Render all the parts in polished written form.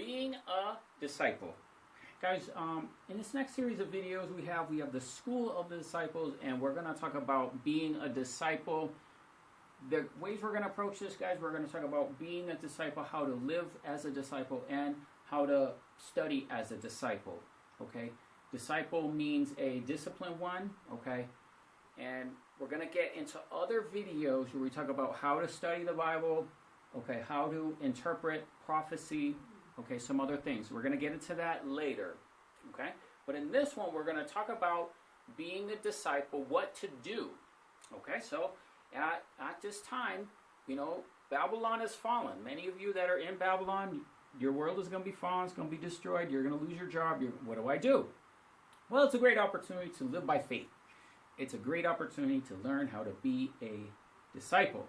being a disciple. Guys, in this next series of videos we have the School of the Disciples, and we're going to talk about being a disciple. The ways we're going to approach this, guys, we're going to talk about being a disciple, how to live as a disciple, and how to study as a disciple, okay? Disciple means a disciplined one, okay? And we're going to get into other videos where we talk about how to study the Bible, okay, how to interpret prophecy, okay, some other things. We're going to get into that later, okay? But in this one, we're going to talk about being a disciple, what to do, okay? So at this time, you know, Babylon has fallen. Many of you that are in Babylon, your world is going to be fallen, it's going to be destroyed, you're going to lose your job. What do I do? Well, it's a great opportunity to live by faith. It's a great opportunity to learn how to be a disciple.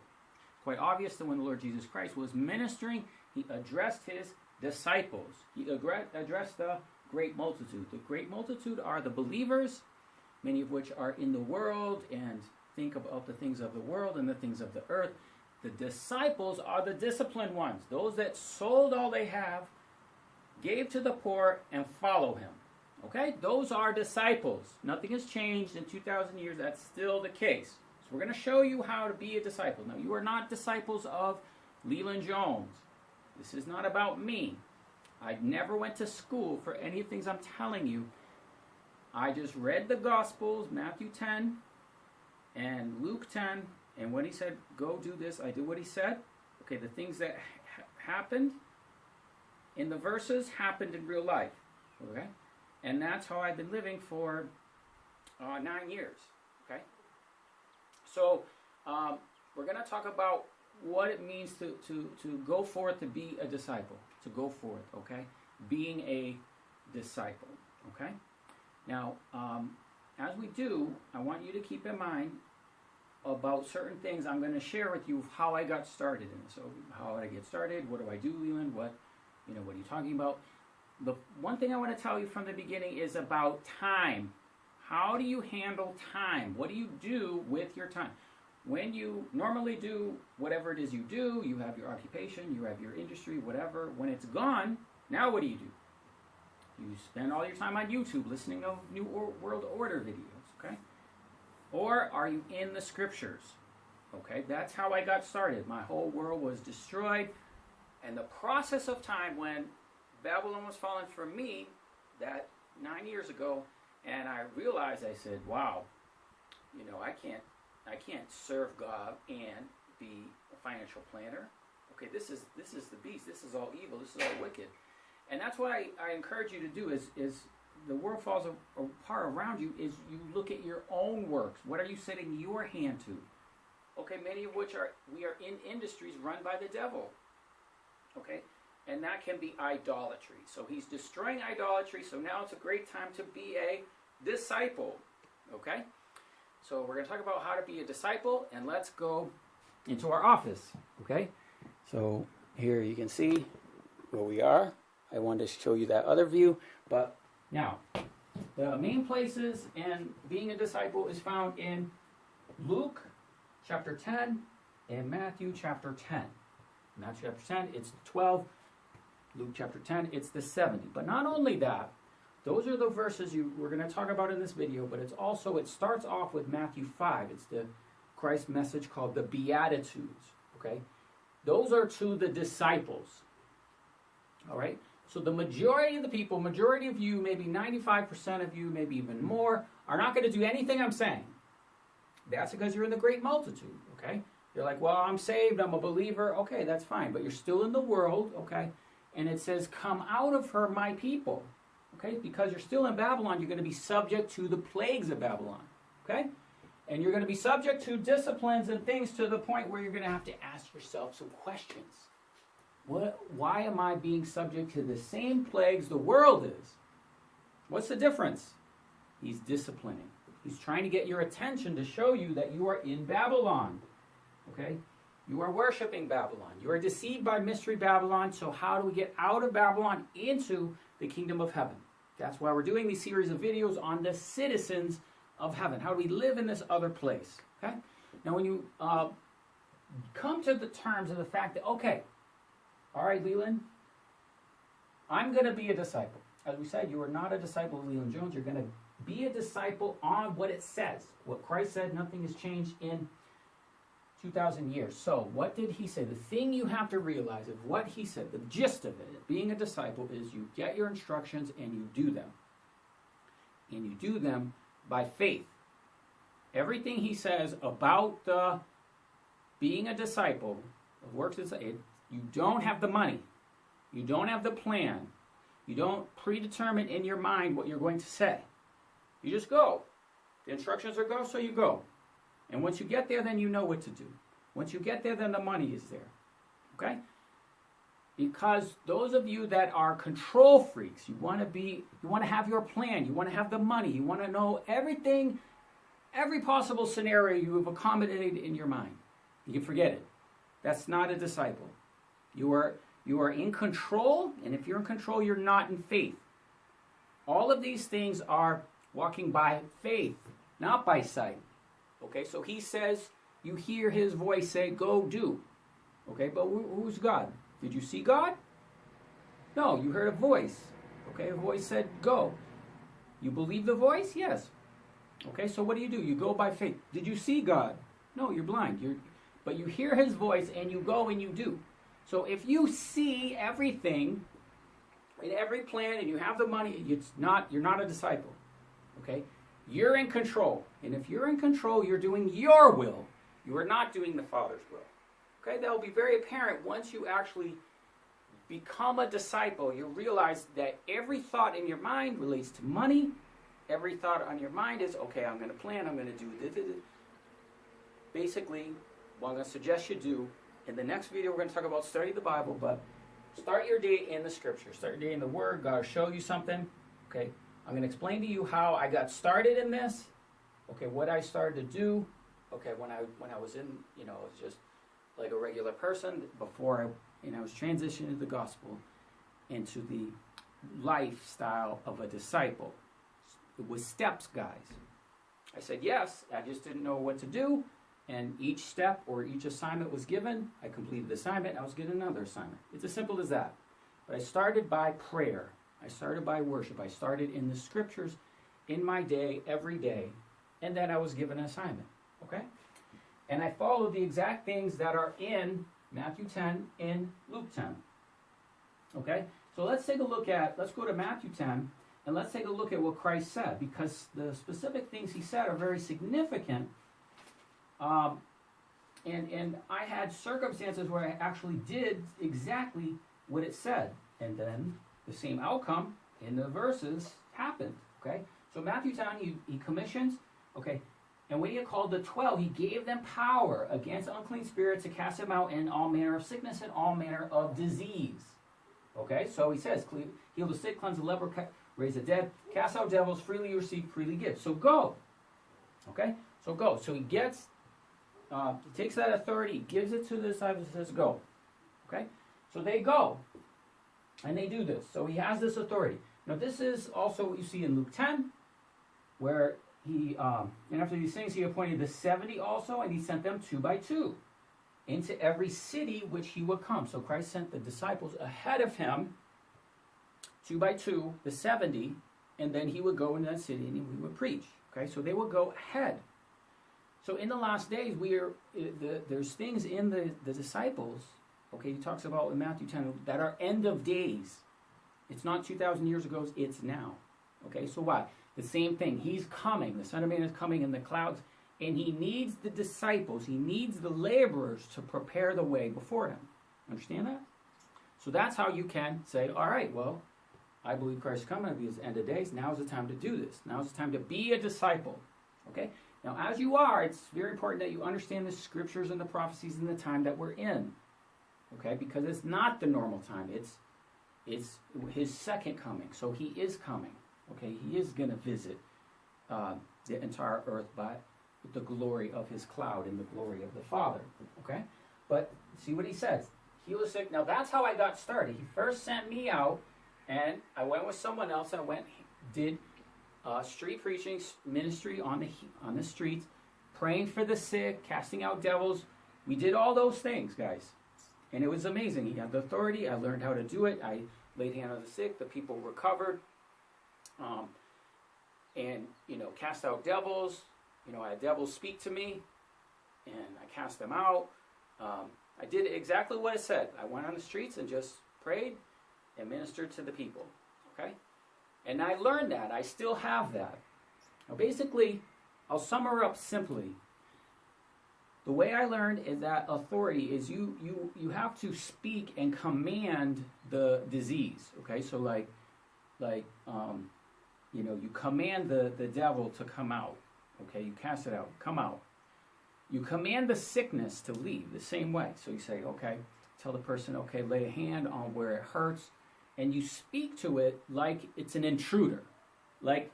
It's quite obvious that when the Lord Jesus Christ was ministering, he addressed his disciples. He addressed the great multitude. The great multitude are the believers, many of which are in the world and think about the things of the world and the things of the earth. The disciples are the disciplined ones, those that sold all they have, gave to the poor, and follow him. Okay? Those are disciples. Nothing has changed in 2,000 years. That's still the case. So we're going to show you how to be a disciple. Now, you are not disciples of Leland Jones. This is not about me. I never went to school for any of the things I'm telling you. I just read the Gospels, Matthew 10 and Luke 10, and when he said, go do this, I did what he said. Okay, the things that happened in the verses happened in real life. Okay? And that's how I've been living for 9 years. Okay? So, we're going to talk about what it means to go forth to be a disciple. To go forth, okay? Being a disciple. Okay? Now, as we do, I want you to keep in mind about certain things I'm going to share with you how I got started in this. So, how did I get started? What do I do, Leland? What are you talking about? The one thing I want to tell you from the beginning is about time. How do you handle time? What do you do with your time? When you normally do whatever it is you do, you have your occupation, you have your industry, whatever. When it's gone, now what do? You spend all your time on YouTube listening to New World Order videos, okay? Or are you in the scriptures? Okay, that's how I got started. My whole world was destroyed. And the process of time when Babylon was falling for me, that 9 years ago, and I realized, I said, wow, I can't serve God and be a financial planner. Okay, this is the beast. This is all evil. This is all wicked. And that's what I encourage you to do is the world falls apart around you, is you look at your own works. What are you setting your hand to? Okay, many of which we are in industries run by the devil. Okay, and that can be idolatry. So he's destroying idolatry, so now it's a great time to be a disciple. Okay, so we're going to talk about how to be a disciple, and let's go into our office. Okay, so here you can see where we are. I wanted to show you that other view, but now, the main places in being a disciple is found in Luke chapter 10 and Matthew chapter 10. Matthew chapter 10, it's the 12. Luke chapter 10, it's the 70. But not only that, those are the verses we're going to talk about in this video, but it starts off with Matthew 5. It's the Christ message called the Beatitudes. Okay? Those are to the disciples. All right? So the majority of the people, majority of you, maybe 95% of you, maybe even more, are not going to do anything I'm saying. That's because you're in the great multitude, okay? You're like, well, I'm saved, I'm a believer. Okay, that's fine, but you're still in the world, okay? And it says, come out of her, my people, okay? Because you're still in Babylon, you're going to be subject to the plagues of Babylon, okay? And you're going to be subject to disciplines and things to the point where you're going to have to ask yourself some questions. Why am I being subject to the same plagues the world is? What's the difference? He's disciplining. He's trying to get your attention to show you that you are in Babylon. Okay? You are worshiping Babylon. You are deceived by mystery Babylon. So how do we get out of Babylon into the kingdom of heaven? That's why we're doing these series of videos on the citizens of heaven. How do we live in this other place? Okay? Now when you come to the terms of the fact that, okay, all right, Leland, I'm going to be a disciple. As we said, you are not a disciple of Leland Jones. You're going to be a disciple on what it says. What Christ said, nothing has changed in 2,000 years. So what did he say? The thing you have to realize of what he said, the gist of it, being a disciple, is you get your instructions and you do them. And you do them by faith. Everything he says about being a disciple of works, you don't have the money. You don't have the plan. You don't predetermine in your mind what you're going to say. You just go. The instructions are go, so you go. And once you get there, then you know what to do. Once you get there, then the money is there. Okay? Because those of you that are control freaks, you want to have your plan, you want to have the money, you want to know everything, every possible scenario you have accommodated in your mind. You can forget it. That's not a disciple. You are in control, and if you're in control, you're not in faith. All of these things are walking by faith, not by sight. Okay, so he says, you hear his voice say, go do. Okay, but who's God? Did you see God? No, you heard a voice. Okay, a voice said, go. You believe the voice? Yes. Okay, so what do? You go by faith. Did you see God? No, you're blind. But you hear his voice and you go and you do. So if you see everything in every plan and you have the money, you're not a disciple. Okay? You're in control. And if you're in control, you're doing your will. You are not doing the Father's will. Okay? That will be very apparent once you actually become a disciple. You realize that every thought in your mind relates to money. Every thought on your mind is, okay, I'm going to plan, I'm going to do this. Basically, what I'm going to suggest you do, in the next video we're going to talk about study the Bible, but start your day in the Scriptures. Start your day in the Word. God will show you something. Okay? I'm going to explain to you how I got started in this. Okay, what I started to do. Okay, when I was in, I was just like a regular person before I was transitioning to the gospel into the lifestyle of a disciple. It was steps, guys. I said yes, I just didn't know what to do, and each step or each assignment was given. I completed the assignment, I was given another assignment. It's as simple as that. But I started by prayer. I started by worship. I started in the Scriptures in my day, every day, and then I was given an assignment. Okay? And I followed the exact things that are in Matthew 10 and Luke 10. Okay? So let's go to Matthew 10, and let's take a look at what Christ said, because the specific things he said are very significant. And I had circumstances where I actually did exactly what it said. And then the same outcome in the verses happened. Okay? So Matthew 10, he commissions, okay, and when he had called the 12, he gave them power against unclean spirits to cast them out in all manner of sickness and all manner of disease. Okay? So he says, heal the sick, cleanse the leper, raise the dead, cast out devils, freely you receive, freely give. So go. Okay? So go. So he takes that authority, gives it to the disciples, and says, go. Okay? So they go. And they do this. So he has this authority. Now this is also what you see in Luke 10, where he, and after these things, he appointed the 70 also, and he sent them 2 by 2 into every city which he would come. So Christ sent the disciples ahead of him, 2 by 2, the 70, and then he would go in that city and he would preach. Okay, so they would go ahead. So in the last days, there's things in the disciples, okay, he talks about in Matthew 10, that are end of days. It's not 2,000 years ago, it's now. Okay, so why? The same thing. He's coming. The Son of Man is coming in the clouds, and he needs the disciples, he needs the laborers to prepare the way before him. Understand that? So that's how you can say, all right, well, I believe Christ is coming. It'll be his end of days. Now is the time to do this. Now is the time to be a disciple. Okay? Now, as you are, it's very important that you understand the Scriptures and the prophecies in the time that we're in. Okay? Because it's not the normal time. It's his second coming. So he is coming. Okay? He is going to visit the entire earth with the glory of his cloud and the glory of the Father. Okay? But see what he says. Heal the sick. Now, that's how I got started. He first sent me out, and I went with someone else. I did street preaching ministry on the streets, praying for the sick, casting out devils. We did all those things, guys. And it was amazing. He had the authority. I learned how to do it. I laid hand on the sick. The people recovered. And, cast out devils. I had devils speak to me. And I cast them out. I did exactly what it said. I went on the streets and just prayed and ministered to the people. Okay? And I learned that. I still have that. Now, basically, I'll sum her up simply. The way I learned is that authority is you have to speak and command the disease. Okay, so you command the devil to come out. Okay, you cast it out, come out. You command the sickness to leave the same way. So you say, okay, tell the person, okay, lay a hand on where it hurts, and you speak to it like it's an intruder, like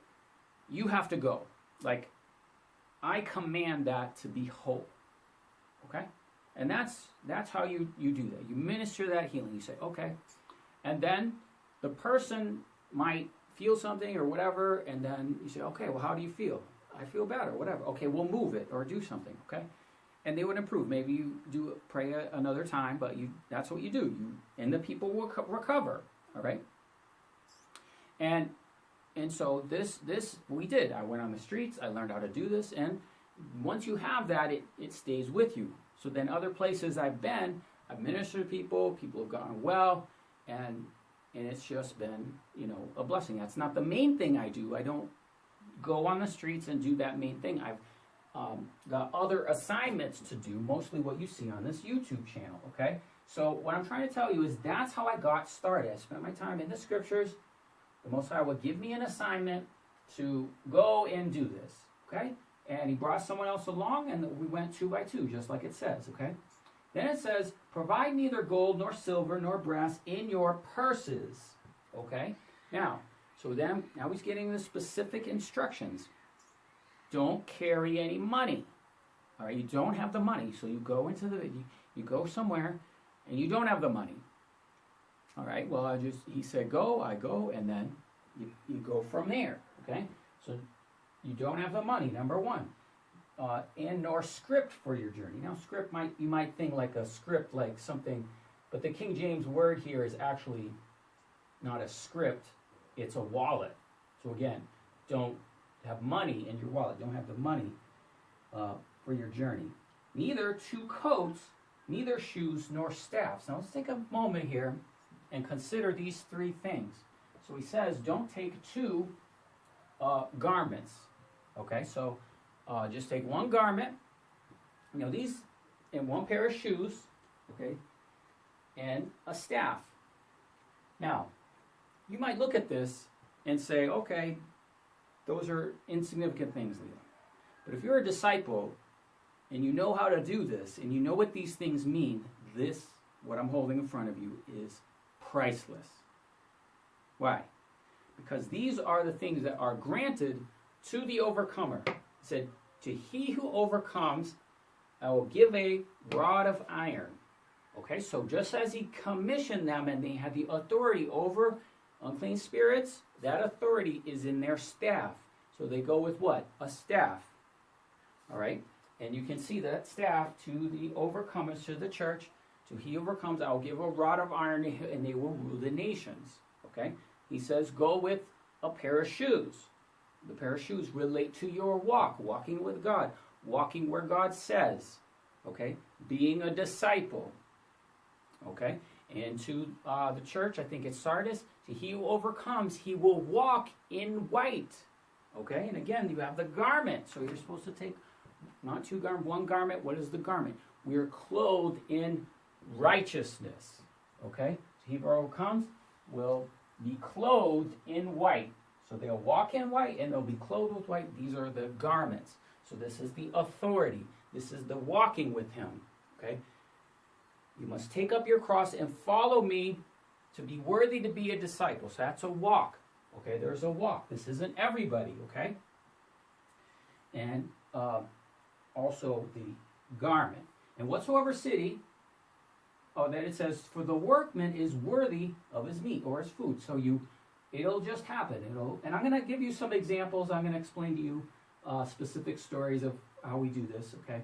you have to go, like I command that to be whole. Okay? And that's how you do that. You minister that healing. You say, okay. And then the person might feel something or whatever, and then you say, okay, well, how do you feel? I feel better, whatever. Okay, we'll move it or do something, okay? And they would improve. Maybe you do pray another time, but that's what you do. And the people will recover, all right? And so this we did. I went on the streets. I learned how to do this, and once you have that, it stays with you. So then other places I've been, I've ministered to people have gone well, and it's just been, a blessing. That's not the main thing I do. I don't go on the streets and do that main thing. I've got other assignments to do, mostly what you see on this YouTube channel, okay? So what I'm trying to tell you is that's how I got started. I spent my time in the scriptures. The Most High would give me an assignment to go and do this, okay? And he brought someone else along, and we went 2 by 2, just like it says, okay? Then it says, provide neither gold nor silver nor brass in your purses, okay? Now he's getting the specific instructions. Don't carry any money, all right? You don't have the money, so you go you go somewhere, and you don't have the money, all right? Well, he said go, I go, and then you go from there, okay? So you don't have the money, number one. And nor script for your journey. Now, script you might think like a script, like something, but the King James word here is actually not a script, it's a wallet. So again, don't have money in your wallet. Don't have the money for your journey. Neither 2 coats, neither shoes nor staffs. Now let's take a moment here and consider these 3 things. So he says, don't take 2 garments. Okay, so just take 1 garment, these, and 1 pair of shoes, okay, and a staff. Now, you might look at this and say, okay, those are insignificant things, Leo. But if you're a disciple and you know how to do this and you know what these things mean, this, what I'm holding in front of you, is priceless. Why? Because these are the things that are granted to the overcomer. It said, to he who overcomes, I will give a rod of iron. Okay, so just as he commissioned them and they had the authority over unclean spirits, that authority is in their staff. So they go with what? A staff. All right, and you can see that staff to the overcomers, to the church. To he who overcomes, I will give a rod of iron, and they will rule the nations. Okay, he says, go with a pair of shoes. The pair of shoes relate to your walk, walking with God, walking where God says, okay, being a disciple, okay, and to the church, I think it's Sardis, to he who overcomes, he will walk in white, okay, and again, you have the garment, so you're supposed to take not 2 garments, 1 garment. What is the garment? We are clothed in righteousness, okay, so he who overcomes will be clothed in white. So they'll walk in white and they'll be clothed with white. These are the garments. So this is the authority. This is the walking with him. Okay? You must take up your cross and follow me to be worthy to be a disciple. So that's a walk. Okay? There's a walk. This isn't everybody. Okay? And also the garment. And whatsoever city, then it says, for the workman is worthy of his meat or his food. So it'll just happen. And I'm going to give you some examples. I'm going to explain to you specific stories of how we do this, okay?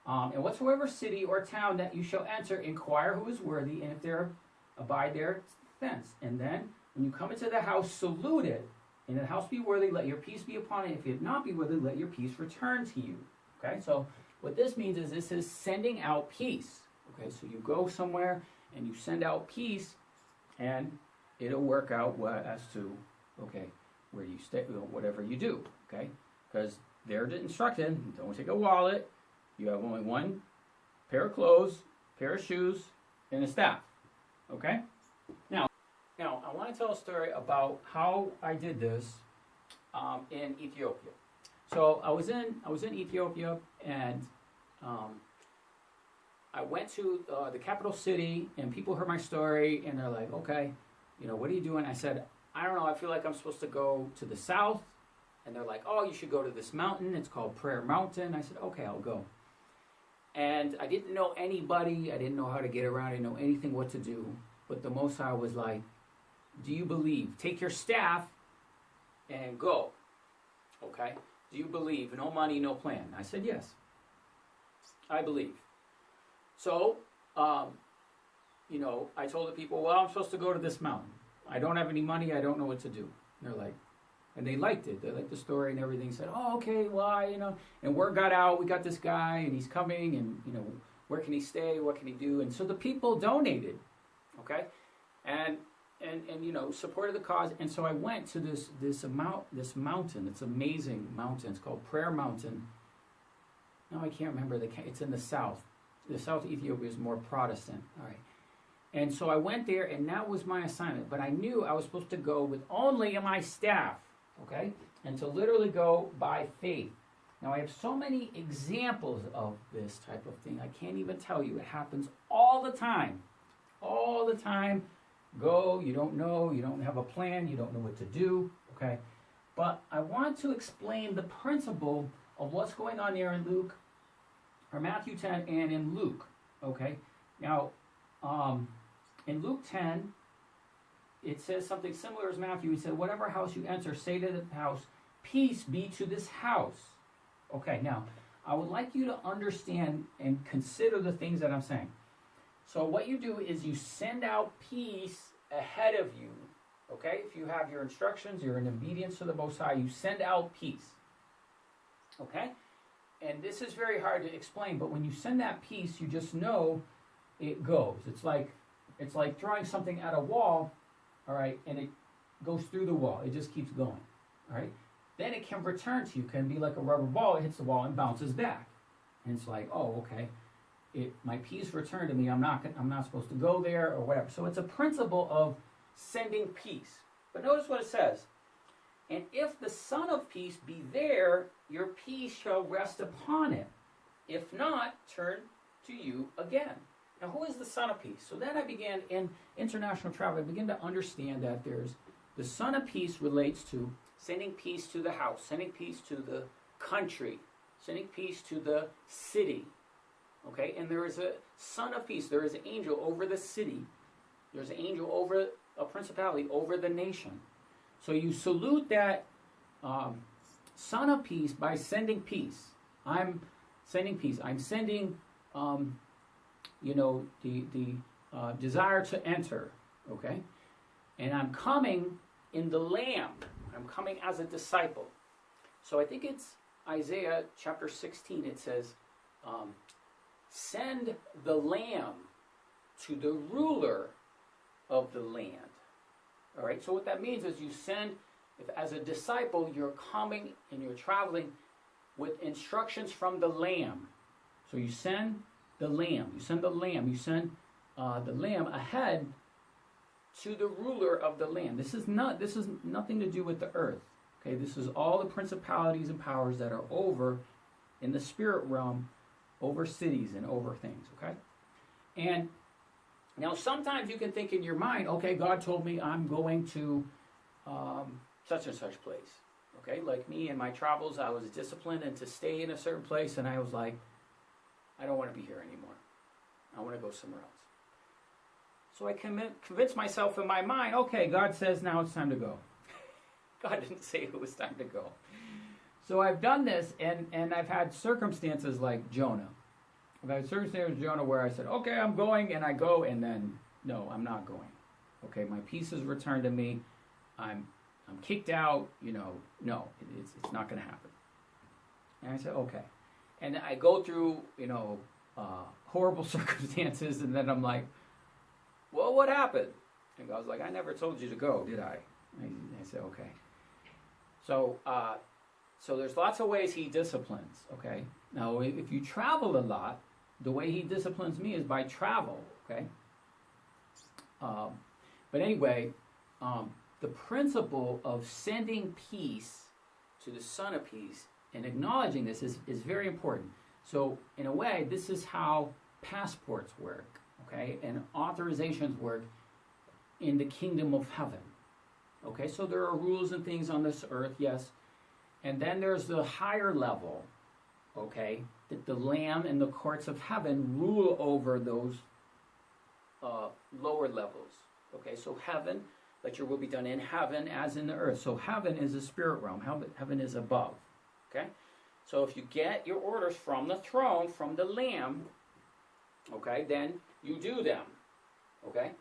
And whatsoever city or town that you shall enter, inquire who is worthy, and if there abide there, thence. And then, when you come into the house, salute it. And if the house be worthy, let your peace be upon it. If it not be worthy, let your peace return to you. Okay, so what this means is this is sending out peace. Okay, so you go somewhere and you send out peace, and it'll work out as to, okay, where you stay, whatever you do. Okay, because they're instructed, don't take a wallet. You have only one pair of clothes, pair of shoes, and a staff. Okay? Now I want to tell a story about how I did this in Ethiopia. So I was in Ethiopia, and I went to the capital city, and people heard my story, and they're like, okay, what are you doing? I said, I don't know, I feel like I'm supposed to go to the south. And they're like, oh, you should go to this mountain. It's called Prayer Mountain. I said, okay, I'll go. And I didn't know anybody. I didn't know how to get around. I didn't know anything what to do. But the Most High was like, do you believe? Take your staff and go. Okay? Do you believe? No money, no plan. I said, yes. I believe. So, I told the people, well, I'm supposed to go to this mountain. I don't have any money. I don't know what to do. And they're like, and they liked it. They liked the story and everything. Said, oh, okay, why, And word got out. We got this guy, and he's coming, and, where can he stay? What can he do? And so the people donated, okay? And supported the cause. And so I went to this mountain. It's an amazing mountain. It's called Prayer Mountain. No, I can't remember. It's in the south. The south of Ethiopia is more Protestant. All right. And so I went there, and that was my assignment. But I knew I was supposed to go with only my staff. Okay? And to literally go by faith. Now, I have so many examples of this type of thing. I can't even tell you. It happens all the time. All the time. Go, you don't know, you don't have a plan, you don't know what to do. Okay? But I want to explain the principle of what's going on there in Luke, or Matthew 10 and in Luke. Okay? Now, in Luke 10, it says something similar as Matthew. He said, whatever house you enter, say to the house, peace be to this house. Okay, now, I would like you to understand and consider the things that I'm saying. So what you do is you send out peace ahead of you. Okay? If you have your instructions, you're in obedience to the Most High, you send out peace. Okay? And this is very hard to explain, but when you send that peace, you just know it goes. It's like throwing something at a wall. All right, and it goes through the wall. It just keeps going. All right, then it can return to you. It can be like a rubber ball. It hits the wall and bounces back. And it's like, oh, okay, my peace returned to me. I'm not supposed to go there or whatever. So it's a principle of sending peace. But notice what it says. And if the Son of Peace be there, your peace shall rest upon it. If not, turn to you again. Now, who is the Son of Peace? So then I began, in international travel, I began to understand that there's the Son of Peace relates to sending peace to the house, sending peace to the country, sending peace to the city. Okay? And there is a Son of Peace. There is an angel over the city. There's an angel over a principality, over the nation. So you salute that Son of Peace by sending peace. I'm sending peace. I'm sending... the desire to enter, okay? And I'm coming in the Lamb. I'm coming as a disciple. So I think it's Isaiah chapter 16. It says, send the Lamb to the ruler of the land. All right, so what that means is you send, if as a disciple, you're coming and you're traveling with instructions from the Lamb. So you send the Lamb. You send the Lamb. You send the Lamb ahead to the ruler of the land. This is nothing to do with the earth. Okay, this is all the principalities and powers that are over in the spirit realm, over cities and over things. Okay, and now sometimes you can think in your mind, okay, God told me I'm going to such and such place. Okay, like me in my travels, I was disciplined and to stay in a certain place, and I was like, I don't want to be here anymore. I want to go somewhere else. So I convinced myself in my mind, okay, God says now it's time to go. God didn't say it was time to go. So I've done this, and I've had circumstances like Jonah. I've had certain scenarios, Jonah, where I said, okay, I'm going, and I go, and then, no, I'm not going. Okay, my peace is returned to me. I'm kicked out, no, it's not going to happen. And I said, okay. And I go through, horrible circumstances, and then I'm like, well, what happened? And God's like, I never told you to go, did I? And I said, okay. So there's lots of ways he disciplines, okay? Now, if you travel a lot, the way he disciplines me is by travel, okay? But anyway, the principle of sending peace to the Son of Peace and acknowledging this is very important. So, in a way, this is how passports work, okay? And authorizations work in the kingdom of heaven. Okay, so there are rules and things on this earth, yes. And then there's the higher level, okay, that the Lamb and the courts of heaven rule over those lower levels. Okay, so heaven, let your will be done in heaven as in the earth. So heaven is a spirit realm. Heaven is above. Okay, so if you get your orders from the throne, from the Lamb, okay, then you do them. Okay,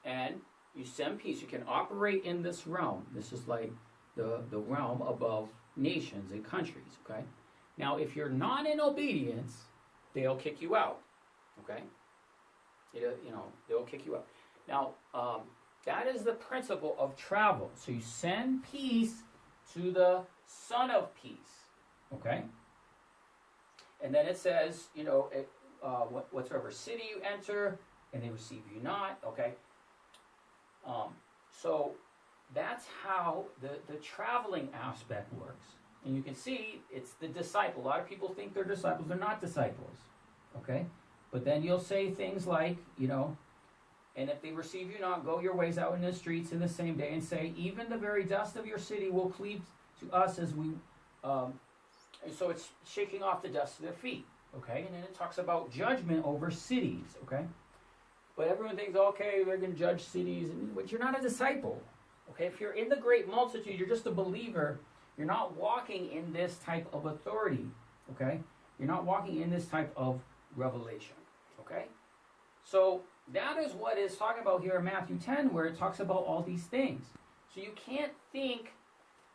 and you send peace. You can operate in this realm. This is like the realm above nations and countries, okay? Now, if you're not in obedience, they'll kick you out, okay? They'll kick you out. Now, that is the principle of travel. So you send peace to the Son of Peace, okay? And then it says, whatsoever city you enter, and they receive you not, okay? So that's how the traveling aspect works. And you can see it's the disciple. A lot of people think they're disciples. They're not disciples. Okay? But then you'll say things like, and if they receive you not, go your ways out in the streets in the same day and say, even the very dust of your city will cleave to us as we... and so it's shaking off the dust of their feet. Okay? And then it talks about judgment over cities. Okay? But everyone thinks, okay, we're going to judge cities, but you're not a disciple. Okay, if you're in the great multitude, you're just a believer. You're not walking in this type of authority. Okay, you're not walking in this type of revelation. Okay, so that is what it's talking about here in Matthew 10, where it talks about all these things. So you can't think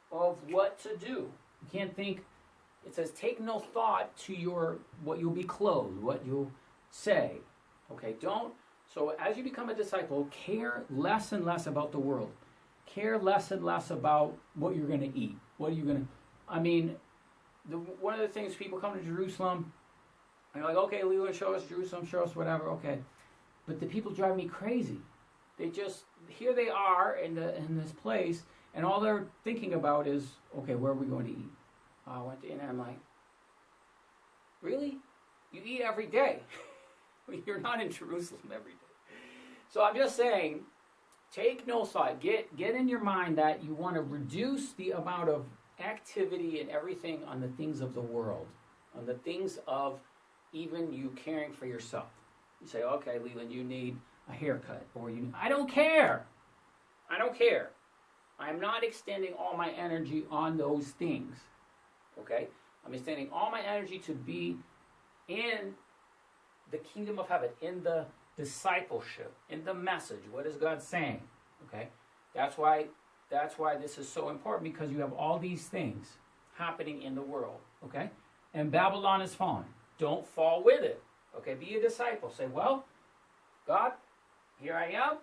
of what to do. You can't think. It says, take no thought to what you'll be clothed, what you'll say. Okay, don't. So as you become a disciple, care less and less about the world. Care less and less about what you're going to eat. What are you going to... one of the things, people come to Jerusalem, and they're like, okay, Leland, show us Jerusalem, show us whatever, okay. But the people drive me crazy. They just... Here they are in this place, and all they're thinking about is, okay, where are we going to eat? I went to, and I'm like, really? You eat every day. You're not in Jerusalem every day. So I'm just saying, take no thought. Get in your mind that you want to reduce the amount of activity and everything on the things of the world, on the things of even you caring for yourself. You say, okay, Leland, you need a haircut, or I don't care. I don't care. I'm not extending all my energy on those things. Okay? I'm extending all my energy to be in the kingdom of heaven, in the discipleship, in the message. What is God saying? Okay? That's why this is so important, because you have all these things happening in the world. Okay? And Babylon is fallen. Don't fall with it. Okay? Be a disciple. Say, well, God, here I am.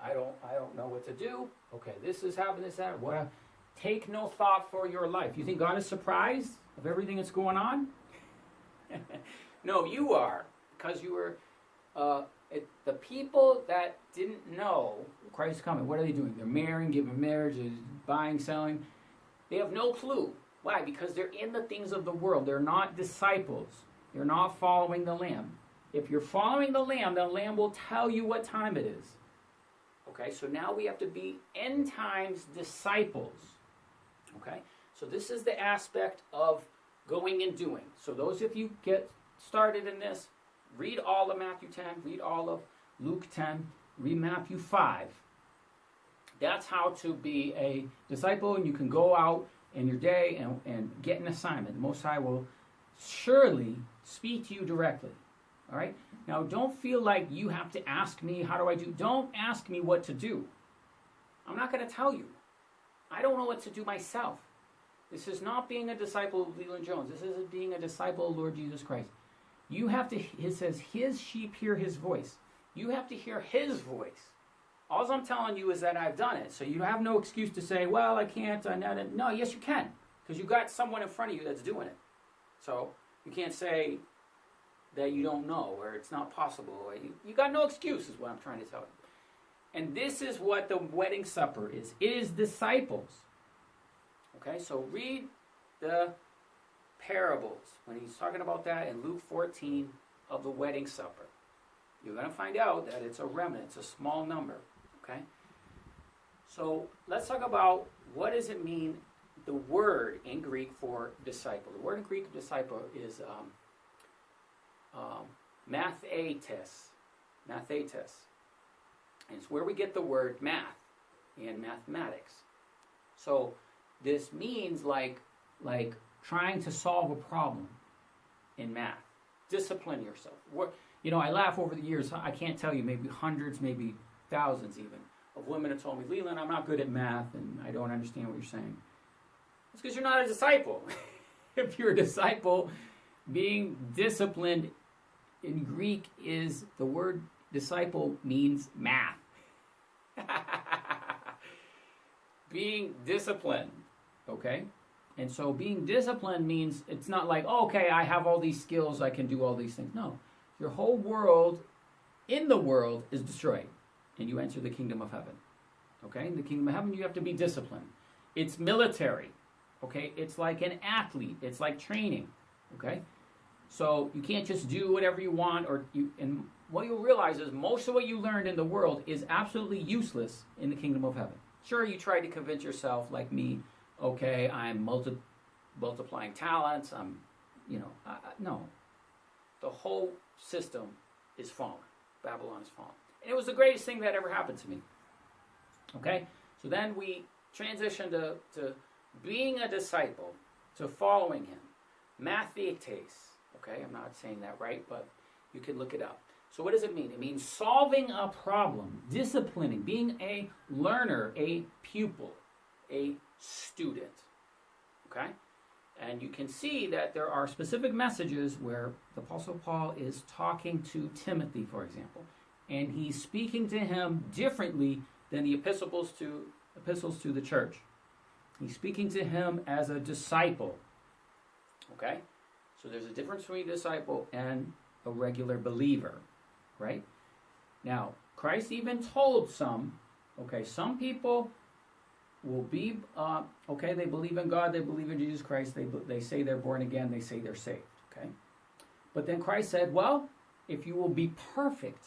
I don't know what to do. Okay, this is happening, this, that. What? Take no thought for your life. You think God is surprised of everything that's going on? No, you are. Because you were, the people that didn't know Christ is coming, what are they doing? They're marrying, giving marriages, buying, selling. They have no clue. Why? Because they're in the things of the world. They're not disciples. They're not following the Lamb. If you're following the Lamb will tell you what time it is. Okay, so now we have to be end times disciples. Okay, so this is the aspect of going and doing. So those of you get started in this, read all of Matthew 10, read all of Luke 10, read Matthew 5. That's how to be a disciple, and you can go out in your day and get an assignment. The Most High will surely speak to you directly. All right? Now, don't feel like you have to ask me, how do I do? Don't ask me what to do. I'm not going to tell you. I don't know what to do myself. This is not being a disciple of Leland Jones. This is being a disciple of Lord Jesus Christ. You have to, it says, his sheep hear his voice. You have to hear his voice. All I'm telling you is that I've done it. So you have no excuse to say, well, I can't. No, yes, you can. Because you got someone in front of you that's doing it. So you can't say that you don't know or it's not possible. You got no excuse is what I'm trying to tell you. And this is what the wedding supper is. It is disciples. Okay, so read the parables when he's talking about that in Luke 14 of the wedding supper. You're going to find out that it's a remnant. It's a small number. Okay? So let's talk about what does it mean, the word in Greek for disciple. The word in Greek for disciple is mathetes. Mathetes. And it's where we get the word math in mathematics. So this means like trying to solve a problem in math. Discipline yourself. You know, I laugh over the years. I can't tell you, maybe hundreds, maybe thousands even, of women have told me, Leland, I'm not good at math and I don't understand what you're saying. It's because you're not a disciple. If you're a disciple, being disciplined in Greek is, the word disciple means math. Being disciplined, okay? And so being disciplined means it's not like, oh, okay, I have all these skills, I can do all these things. No. Your whole world, in the world, is destroyed. And you enter the kingdom of heaven. Okay? In the kingdom of heaven, you have to be disciplined. It's military. Okay? It's like an athlete. It's like training. Okay? So you can't just do whatever you want. And what you'll realize is most of what you learned in the world is absolutely useless in the kingdom of heaven. Sure, you try to convince yourself, like me, okay, I'm multiplying talents. No. The whole system is fallen. Babylon is fallen. And it was the greatest thing that ever happened to me. Okay? So then we transition to being a disciple, to following him. Mathetes. Okay? I'm not saying that right, but you can look it up. So what does it mean? It means solving a problem, disciplining, being a learner, a pupil, a student. Okay? And you can see that there are specific messages where the Apostle Paul is talking to Timothy, for example. And he's speaking to him differently than the epistles to the church. He's speaking to him as a disciple. Okay? So there's a difference between a disciple and a regular believer. Right? Now, Christ even told some people will be, they believe in God, they believe in Jesus Christ, they say they're born again, they say they're saved, okay? But then Christ said, well, if you will be perfect,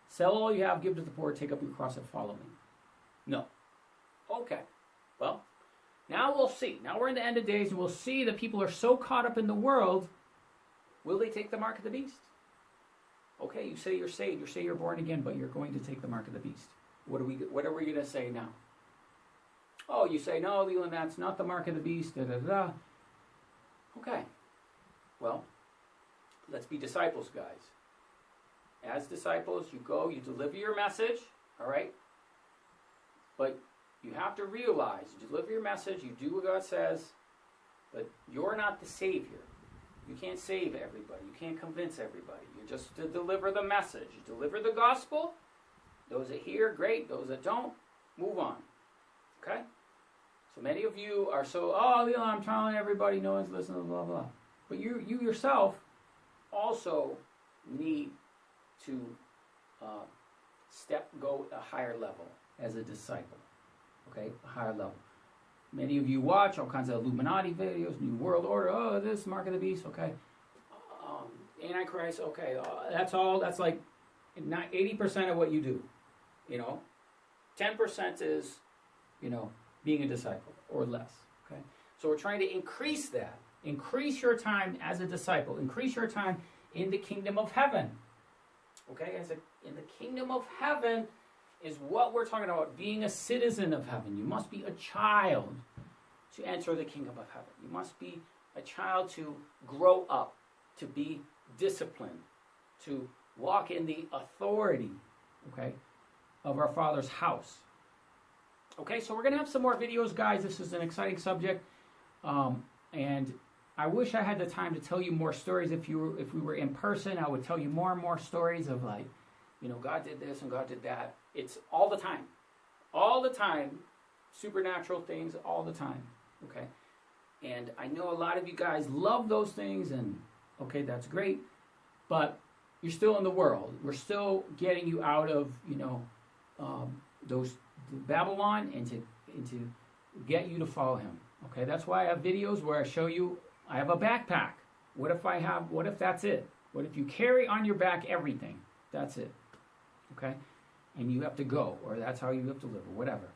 sell all you have, give to the poor, take up your cross and follow me. No. Okay. Well, now we'll see. Now we're in the end of days, and we'll see that people are so caught up in the world, will they take the mark of the beast? Okay, you say you're saved, you say you're born again, but you're going to take the mark of the beast. What are we going to say now? Oh, you say, no, Leland, that's not the mark of the beast, da-da-da. Okay. Well, let's be disciples, guys. As disciples, you go, you deliver your message, all right? But you have to realize, you deliver your message, you do what God says, but you're not the Savior. You can't save everybody. You can't convince everybody. You're just to deliver the message. You deliver the gospel. Those that hear, great. Those that don't, move on. Okay? So many of you are Leon, I'm telling everybody, no one's listening, blah, blah. But you yourself also need to go a higher level as a disciple. Okay? A higher level. Many of you watch all kinds of Illuminati videos, New World Order, this mark of the beast, okay. Antichrist, okay. That's like 80% of what you do. 10% is, being a disciple or less, okay. So we're trying to increase that. Increase your time as a disciple. Increase your time in the kingdom of heaven. Okay, in the kingdom of heaven is what we're talking about, being a citizen of heaven. You must be a child to enter the kingdom of heaven. You must be a child to grow up, to be disciplined, to walk in the authority, okay, of our Father's house. Okay, so we're going to have some more videos, guys. This is an exciting subject. And I wish I had the time to tell you more stories. If we were in person, I would tell you more and more stories of, like, you know, God did this and God did that. It's all the time. All the time. Supernatural things all the time. Okay? And I know a lot of you guys love those things, and okay, that's great. But you're still in the world. We're still getting you out of, you know, those Babylon and to get you to follow him. Okay, that's why I have videos where I show you. I have a backpack. What if that's it? What if you carry on your back everything? That's it. Okay? And you have to go, or that's how you have to live, or whatever.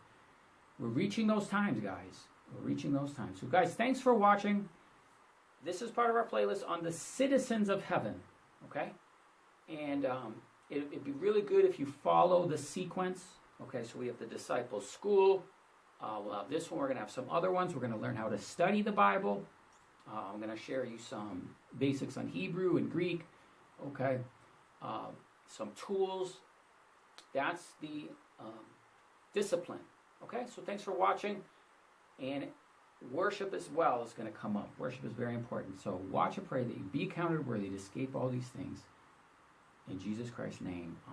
We're reaching those times, guys. We're reaching those times. So, guys, thanks for watching. This is part of our playlist on the citizens of heaven. Okay? And it'd be really good if you follow the sequence. Okay, so we have the disciples' school. We'll have this one. We're going to have some other ones. We're going to learn how to study the Bible. I'm going to share you some basics on Hebrew and Greek. Okay. Some tools. That's the discipline. Okay, so thanks for watching. And worship as well is going to come up. Worship is very important. So watch and pray that you be counted worthy to escape all these things. In Jesus Christ's name, amen.